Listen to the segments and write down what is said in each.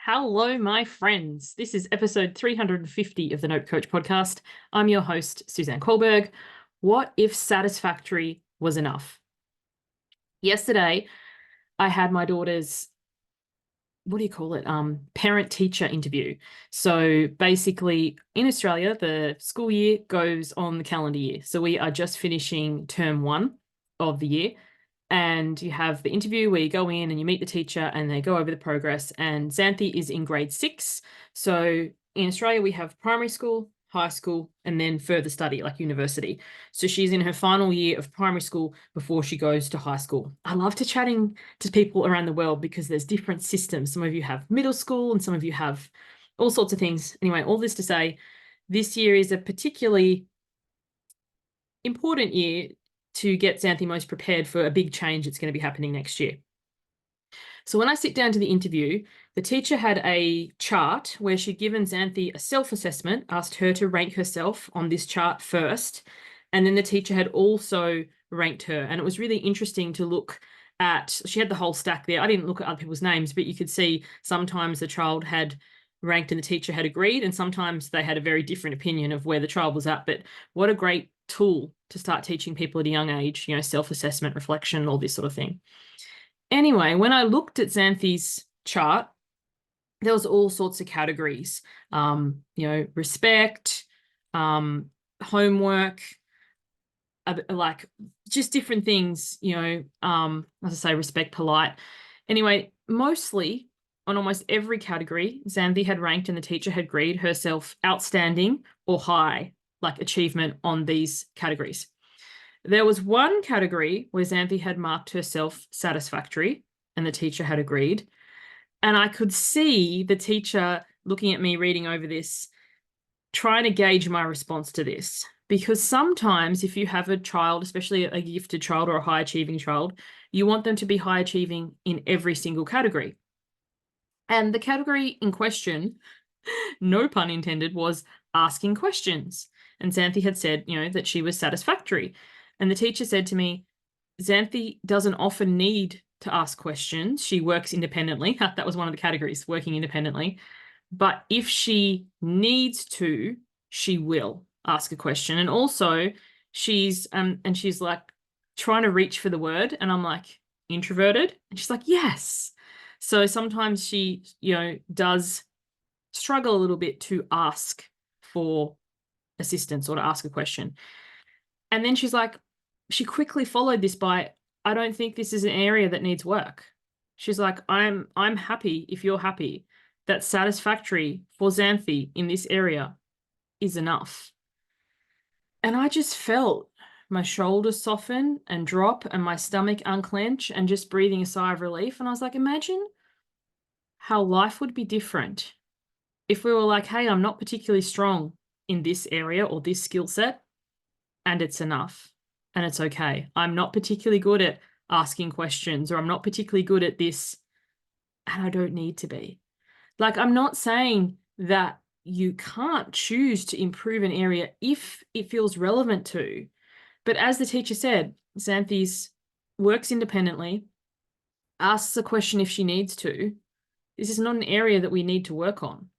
Hello, my friends. This is episode 350 of the Note Coach podcast. I'm your host, Suzanne Kohlberg. What if satisfactory was enough? Yesterday, I had my daughter's, what do you call it? Parent-teacher interview. So basically, in Australia, the school year goes on the calendar year. So we are just finishing term one of the year. And you have the interview where you go in and you meet the teacher and they go over the progress. And Xanthi is in grade 6. So in Australia, we have primary school, high school, and then further study, like university. So she's in her final year of primary school before she goes to high school. I love to chatting to people around the world because there's different systems. Some of you have middle school and some of you have all sorts of things. Anyway, all this to say, this year is a particularly important year to get Xanthi most prepared for a big change that's going to be happening next year. So when I sit down to the interview, the teacher had a chart where she'd given Xanthi a self-assessment, asked her to rank herself on this chart first, and then the teacher had also ranked her. And it was really interesting to look at, she had the whole stack there. I didn't look at other people's names, but you could see sometimes the child had ranked and the teacher had agreed, and sometimes they had a very different opinion of where the child was at. But what a great tool to start teaching people at a young age, self-assessment, reflection, all this sort of thing. Anyway, when I looked at Xanthi's chart, there was all sorts of categories, respect, homework, like just different things, as I say, respect, polite. Anyway, mostly on almost every category, Xanthi had ranked and the teacher had agreed herself outstanding or high, like achievement on these categories. There was one category where Xanthi had marked herself satisfactory and the teacher had agreed. And I could see the teacher looking at me reading over this, trying to gauge my response to this. Because sometimes if you have a child, especially a gifted child or a high achieving child, you want them to be high achieving in every single category. And the category in question, no pun intended, was asking questions. And Xanthi had said, that she was satisfactory. And the teacher said to me, Xanthi doesn't often need to ask questions. She works independently. That was one of the categories, working independently. But if she needs to, she will ask a question. And also she's like trying to reach for the word. And I'm like, introverted? And she's like, yes. So sometimes she, does struggle a little bit to ask for assistance or to ask a question. And then she's like, she quickly followed this by, I don't think this is an area that needs work. She's like, I'm happy if you're happy. That satisfactory for Xanthi in this area is enough. And I just felt my shoulders soften and drop and my stomach unclench and just breathing a sigh of relief. And I was like, imagine how life would be different if we were like, hey, I'm not particularly strong in this area or this skill set, and it's enough and it's okay. I'm not particularly good at asking questions, or I'm not particularly good at this, and I don't need to be. Like, I'm not saying that you can't choose to improve an area if it feels relevant to. But as the teacher said, Xanthi's works independently, asks a question if she needs to. This is not an area that we need to work on.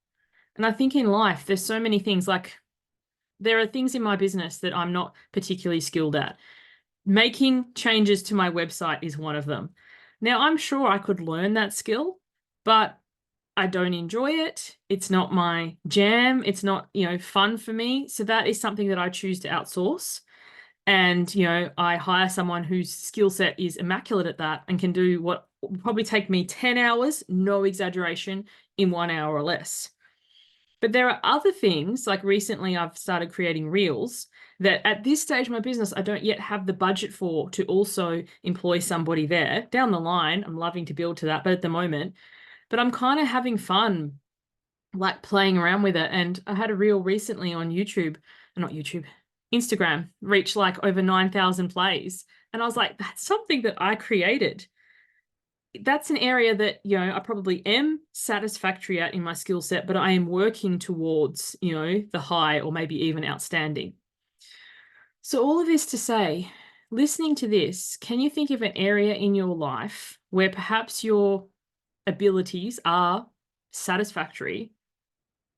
And I think in life, there's so many things, like there are things in my business that I'm not particularly skilled at. Making changes to my website is one of them. Now, I'm sure I could learn that skill, but I don't enjoy it. It's not my jam. It's not, fun for me. So that is something that I choose to outsource. And, I hire someone whose skill set is immaculate at that and can do what will probably take me 10 hours, no exaggeration, in 1 hour or less. But there are other things, like recently I've started creating reels that at this stage of my business, I don't yet have the budget for to also employ somebody there. Down the line, I'm loving to build to that, but at the moment, but I'm kind of having fun, like playing around with it. And I had a reel recently on Instagram, reach like over 9,000 plays. And I was like, that's something that I created. That's an area that, I probably am satisfactory at in my skill set, but I am working towards, the high or maybe even outstanding. So all of this to say, listening to this, can you think of an area in your life where perhaps your abilities are satisfactory?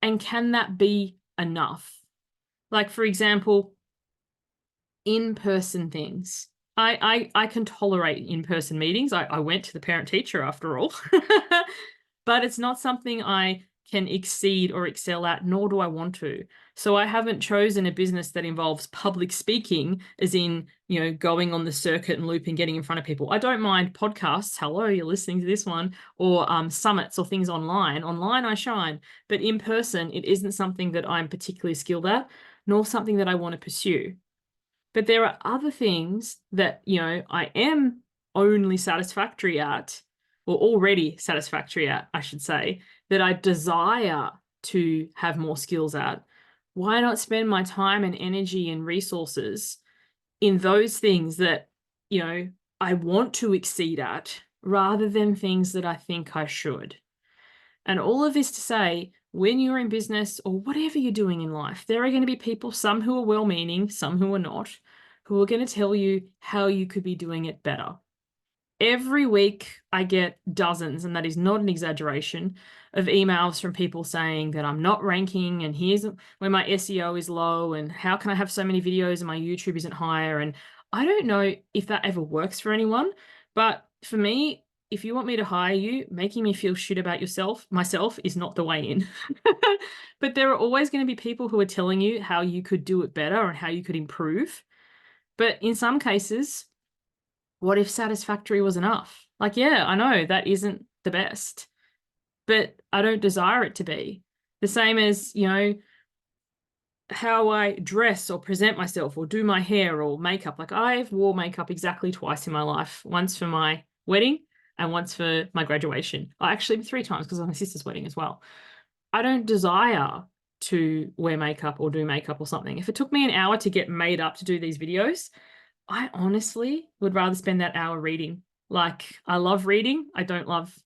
And can that be enough? Like, for example, in-person things. I can tolerate in-person meetings. I went to the parent teacher after all, but it's not something I can exceed or excel at, nor do I want to. So I haven't chosen a business that involves public speaking, as in, going on the circuit and loop and getting in front of people. I don't mind podcasts. Hello, you're listening to this one, or summits or things online. Online I shine, but in person, it isn't something that I'm particularly skilled at, nor something that I want to pursue. But there are other things that, I am only satisfactory at, or already satisfactory at, I should say, that I desire to have more skills at. Why not spend my time and energy and resources in those things that, I want to exceed at, rather than things that I think I should? And all of this to say, when you're in business or whatever you're doing in life, there are going to be people, some who are well-meaning, some who are not, who are going to tell you how you could be doing it better. Every week I get dozens, and that is not an exaggeration, of emails from people saying that I'm not ranking, and here's where my SEO is low, and how can I have so many videos and my YouTube isn't higher? And I don't know if that ever works for anyone, but for me, if you want me to hire you, making me feel shit about myself is not the way in. But there are always going to be people who are telling you how you could do it better and how you could improve. But in some cases, what if satisfactory was enough? Like, yeah, I know that isn't the best, but I don't desire it to be. The same as, how I dress or present myself or do my hair or makeup. Like, I've wore makeup exactly twice in my life, once for my wedding and once for my graduation. Actually 3 times because of my sister's wedding as well. I don't desire to wear makeup or do makeup or something. If it took me an hour to get made up to do these videos, I honestly would rather spend that hour reading. Like, I love reading. I don't love,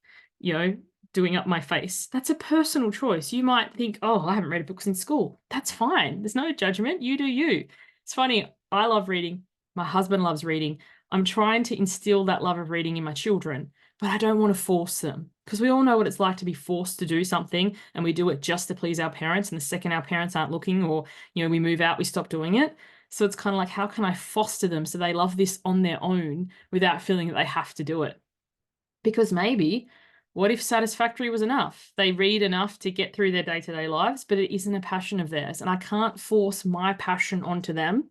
doing up my face. That's a personal choice. You might think, oh, I haven't read books in school. That's fine. There's no judgment. You do you. It's funny. I love reading. My husband loves reading. I'm trying to instill that love of reading in my children, but I don't want to force them, because we all know what it's like to be forced to do something, and we do it just to please our parents. And the second our parents aren't looking, or, we move out, we stop doing it. So it's kind of like, how can I foster them so they love this on their own without feeling that they have to do it? Because maybe, what if satisfactory was enough? They read enough to get through their day-to-day lives, but it isn't a passion of theirs. And I can't force my passion onto them.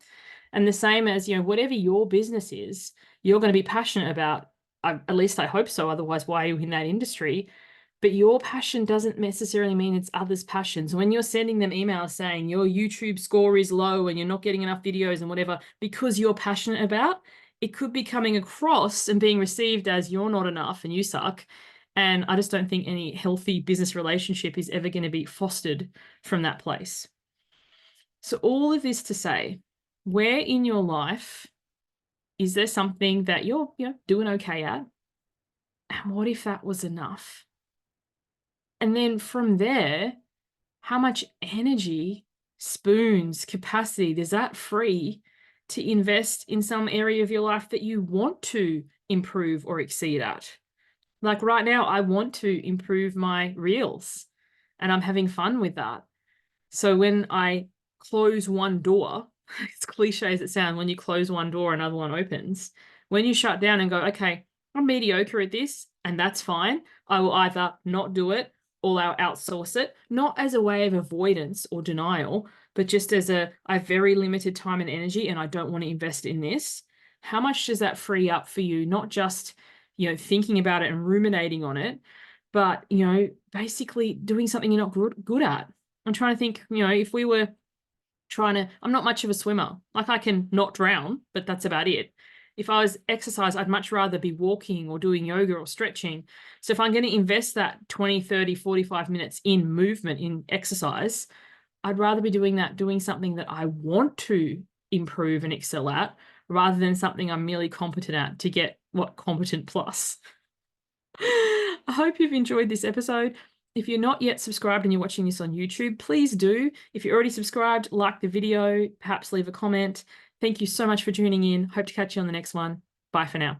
And the same as, whatever your business is, you're going to be passionate about. At least I hope so. Otherwise, why are you in that industry? But your passion doesn't necessarily mean it's others' passions. When you're sending them emails saying your YouTube score is low and you're not getting enough videos and whatever, because you're passionate about, it could be coming across and being received as you're not enough and you suck. And I just don't think any healthy business relationship is ever going to be fostered from that place. So all of this to say, where in your life is there something that you're doing okay at? And what if that was enough? And then from there, how much energy, spoons, capacity does that free to invest in some area of your life that you want to improve or exceed at? Like right now, I want to improve my reels, and I'm having fun with that. So when I close one door, it's cliche as it sounds, when you close one door, another one opens. When you shut down and go, okay, I'm mediocre at this, and that's fine, I will either not do it or I'll outsource it, not as a way of avoidance or denial, but just as I have very limited time and energy and I don't want to invest in this. How much does that free up for you? Not just, thinking about it and ruminating on it, but, basically doing something you're not good at. I'm trying to think, if we were I'm not much of a swimmer. Like, I can not drown, but that's about it. If I was exercise, I'd much rather be walking or doing yoga or stretching. So if I'm going to invest that 20, 30, 45 minutes in movement, in exercise, I'd rather be doing something that I want to improve and excel at, rather than something I'm merely competent at to get competent plus. I hope you've enjoyed this episode. If you're not yet subscribed and you're watching this on YouTube, please do. If you're already subscribed, like the video, perhaps leave a comment. Thank you so much for tuning in. Hope to catch you on the next one. Bye for now.